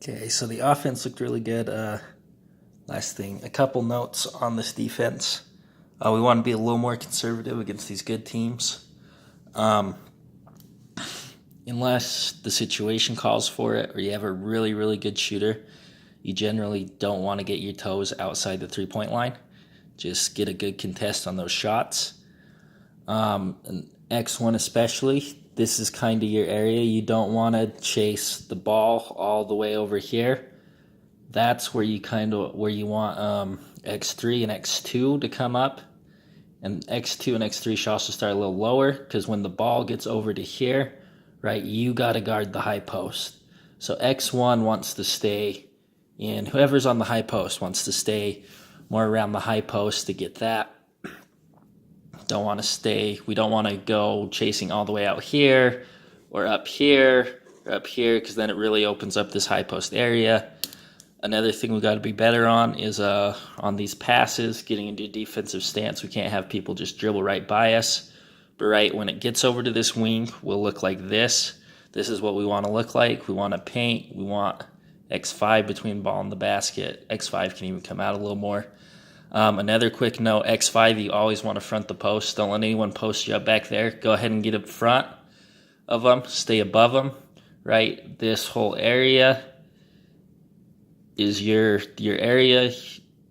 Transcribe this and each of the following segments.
Okay, so the offense looked really good. Last thing, a couple notes on this defense. We want to be a little more conservative against these good teams. Unless the situation calls for it or you have a really, really good shooter, you generally don't want to get your toes outside the three-point line. Just get a good contest on those shots. And X1 especially, this is kind of your area. You don't want to chase the ball all the way over here. That's where you want X3 and X2 to come up. And X2 and X3 should also start a little lower because when the ball gets over to here, right, you got to guard the high post. So X1 wants to stay in, whoever's on the high post wants to stay more around the high post to get that. We don't want to go chasing all the way out here or up here because then it really opens up this high post area. Another thing we got to be better on is on these passes, getting into a defensive stance. We can't have people just dribble right by us. But right when it gets over to this wing, we'll look like this. This is what we want to look like. We want to paint. We want X5 between ball and the basket. X5 can even come out a little more. Another quick note, X5, you always want to front the post. Don't let anyone post you up back there. Go ahead and get up front of them. Stay above them, right? This whole area is your area.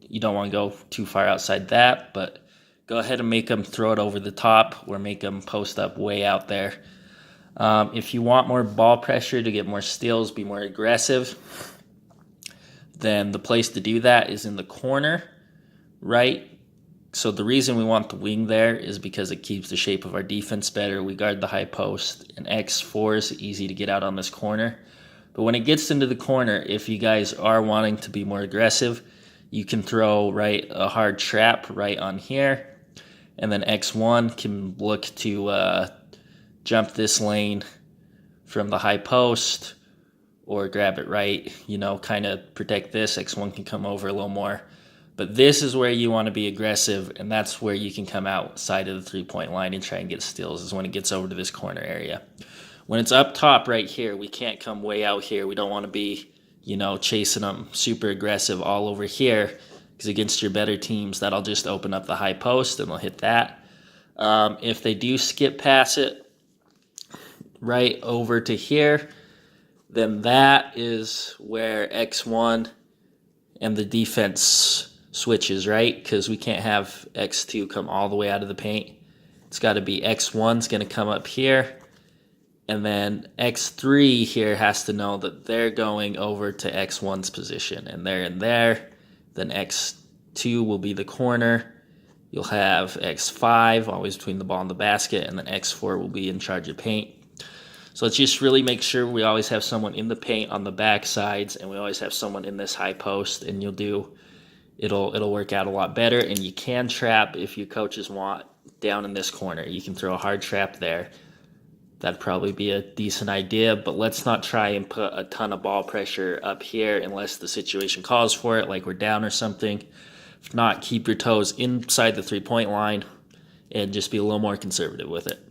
You don't want to go too far outside that, but go ahead and make them throw it over the top or make them post up way out there. If you want more ball pressure to get more steals, be more aggressive, then the place to do that is in the corner, right? So the reason we want the wing there is because it keeps the shape of our defense better. We guard the high post, and X4 is easy to get out on this corner. But when it gets into the corner, if you guys are wanting to be more aggressive, you can throw a hard trap right on here, and then X1 can look to jump this lane from the high post or grab it right, kind of protect this. X1 can come over a little more. But this is where you want to be aggressive, and that's where you can come outside of the three-point line and try and get steals, is when it gets over to this corner area. When it's up top right here, we can't come way out here. We don't want to be, chasing them super aggressive all over here, because against your better teams, that'll just open up the high post and they'll hit that. If they do skip past it right over to here, then that is where X1 and the defense switches, right? Because we can't have X2 come all the way out of the paint. It's got to be X1's going to come up here. And then X3 here has to know that they're going over to X1's position. And they're in there. Then X2 will be the corner. You'll have X5 always between the ball and the basket. And then X4 will be in charge of paint. So let's just really make sure we always have someone in the paint on the back sides. And we always have someone in this high post. And it'll work out a lot better. And you can trap if your coaches want down in this corner. You can throw a hard trap there. That'd probably be a decent idea, but let's not try and put a ton of ball pressure up here unless the situation calls for it, like we're down or something. If not, keep your toes inside the three-point line and just be a little more conservative with it.